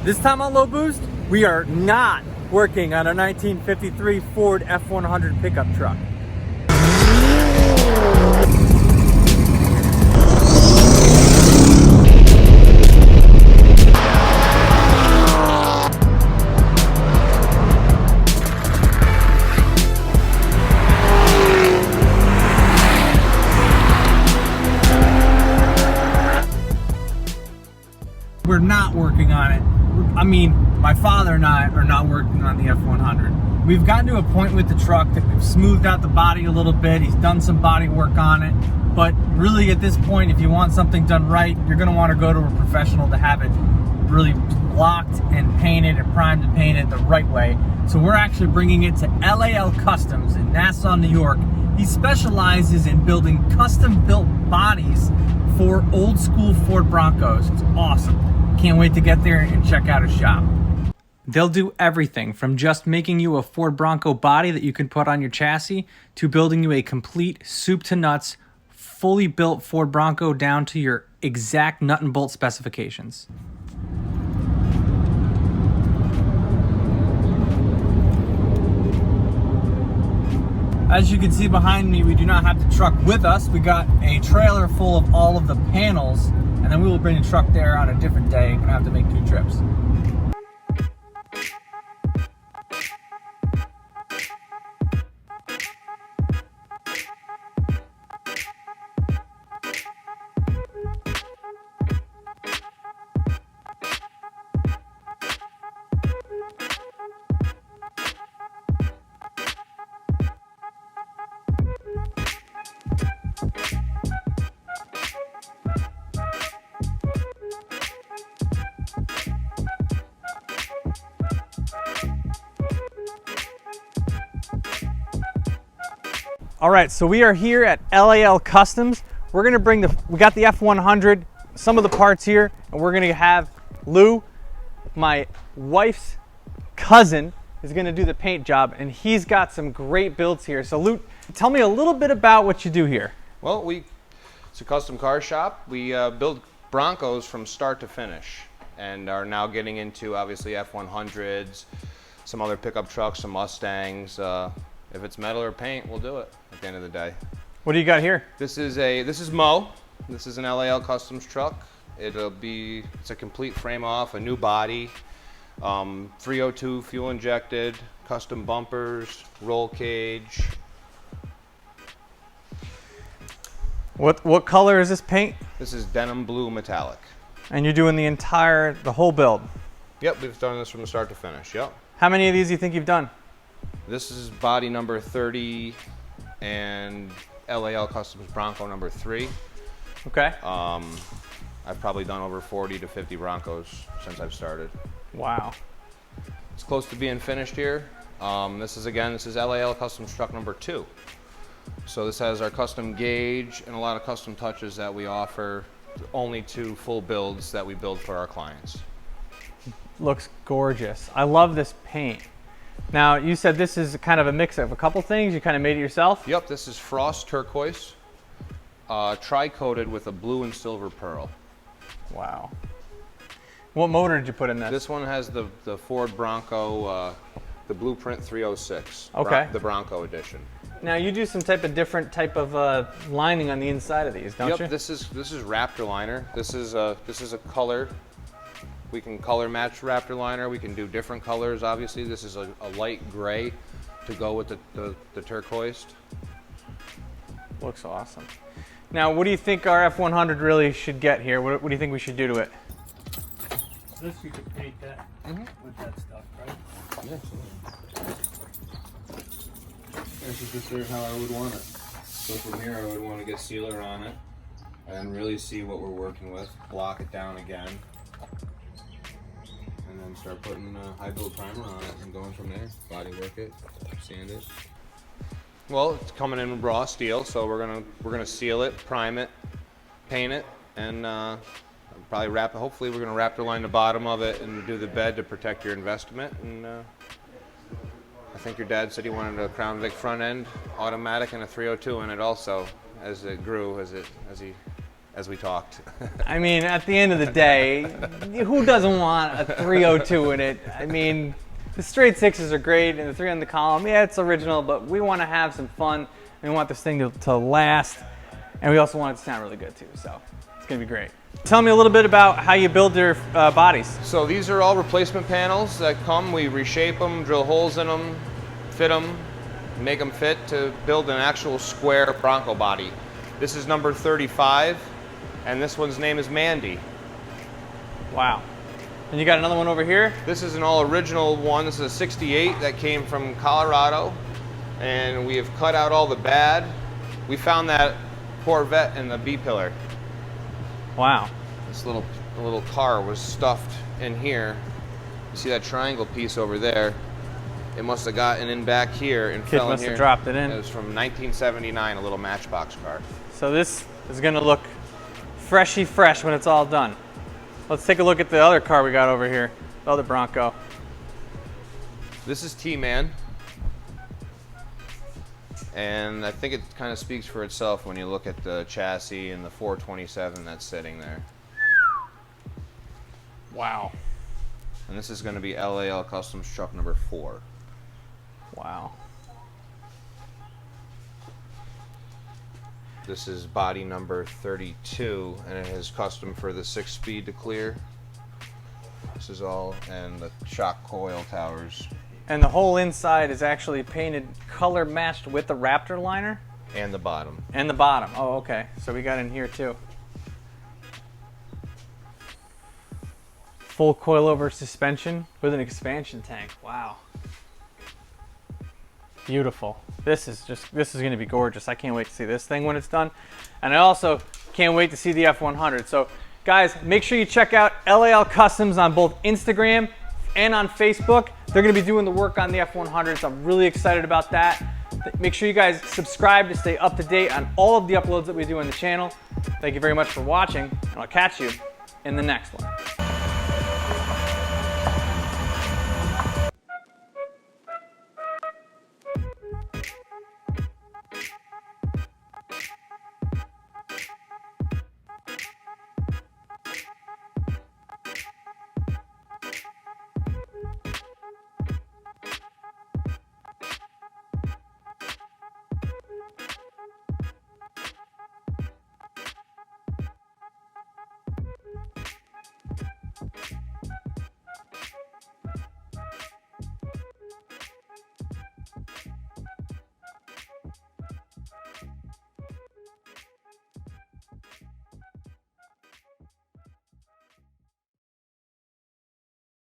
This time on Low Boost, we are not working on a 1953 Ford F100 pickup truck. We're not working on it. I mean, my father and I are not working on the F100. We've gotten to a point with the truck that we've smoothed out the body a little bit. He's done some body work on it. But really at this point, if you want something done right, you're gonna wanna go to a professional to have it really blocked and painted and primed and painted the right way. So we're actually bringing it to LAL Customs in Nassau, New York. He specializes in building custom-built bodies for old school Ford Broncos. It's awesome. Can't wait to get there and check out his shop. They'll do everything from just making you a Ford Bronco body that you can put on your chassis to building you a complete soup to nuts, fully built Ford Bronco down to your exact nut and bolt specifications. As you can see behind me, we do not have the truck with us. We got a trailer full of all of the panels, and then we will bring the truck there on a different day. We're gonna have to make 2 trips. All right, so we are here at LAL Customs. We're gonna bring we got the F100, some of the parts here, and we're gonna have Lou, my wife's cousin, is gonna do the paint job, and he's got some great builds here. So Lou, tell me a little bit about what you do here. Well, it's a custom car shop. We build Broncos from start to finish, and are now getting into obviously F100s, some other pickup trucks, some Mustangs. If it's metal or paint, we'll do it at the end of the day. What do you got here? This is Mo. This is an LAL Customs truck. It's a complete frame off, a new body, 302 fuel injected, custom bumpers, roll cage. What color is this paint? This is denim blue metallic. And you're doing the whole build? Yep, we've done this from the start to finish, yep. How many of these do you think you've done? This is body number 30 and LAL Customs Bronco number 3. Okay. I've probably done over 40 to 50 Broncos since I've started. Wow. It's close to being finished here. This is LAL Customs truck number 2. So this has our custom gauge and a lot of custom touches that we offer, only 2 full builds that we build for our clients. Looks gorgeous. I love this paint. Now, you said this is kind of a mix of a couple things. You kind of made it yourself? Yep, this is frost turquoise, tri-coated with a blue and silver pearl. Wow. What motor did you put in this? This one has the Ford Bronco, the Blueprint 306. Okay. The Bronco edition. Now, you do some different type of lining on the inside of these, don't you? Yep, this is Raptor liner. This is a color. We can color match Raptor liner. We can do different colors, obviously. This is a light gray to go with the turquoise. Looks awesome. Now, what do you think our F100 really should get here? What do you think we should do to it? This you could paint that with that stuff, right? Yeah, this is just sort of how I would want it. So from here, I would want to get sealer on it and really see what we're working with. Block it down again. And then start putting high build primer on it and going from there. Body work it, sand it. Well, it's coming in raw steel, so we're gonna seal it, prime it, paint it, and probably wrap it. Hopefully, we're gonna Raptor line the bottom of it and do the bed to protect your investment. And I think your dad said he wanted a Crown Vic front end automatic and a 302 in it also, as it grew, as he as we talked. I mean, at the end of the day, who doesn't want a 302 in it? I mean, the straight sixes are great, and the 3 on the column, yeah, it's original, but we want to have some fun. We want this thing to last, and we also want it to sound really good too, so it's going to be great. Tell me a little bit about how you build your bodies. So these are all replacement panels that come. We reshape them, drill holes in them, fit them, make them fit to build an actual square Bronco body. This is number 35, and this one's name is Mandy. Wow. And you got another one over here? This is an all original one. This is a 68 that came from Colorado, and we have cut out all the bad. We found that Corvette in the B-pillar. Wow. This little car was stuffed in here. You see that triangle piece over there? It must have gotten in back here and Kid fell in must here. have dropped it in. It was from 1979, a little Matchbox car. So this is going to look freshy fresh when it's all done. Let's take a look at the other car we got over here, the other Bronco. This is T-Man. And I think it kind of speaks for itself when you look at the chassis and the 427 that's sitting there. Wow. And this is going to be LAL Customs truck number 4. Wow. This is body number 32, and it is custom for the 6-speed to clear. This is all, and the shock coil towers. And the whole inside is actually painted color matched with the Raptor liner? And the bottom. And the bottom. Oh, okay. So we got in here too. Full coilover suspension with an expansion tank. Wow. Beautiful. This is going to be gorgeous. I can't wait to see this thing when it's done. And I also can't wait to see the F100. So guys, make sure you check out LAL Customs on both Instagram and on Facebook. They're going to be doing the work on the F100s. I'm really excited about that. Make sure you guys subscribe to stay up to date on all of the uploads that we do on the channel. Thank you very much for watching, and I'll catch you in the next one.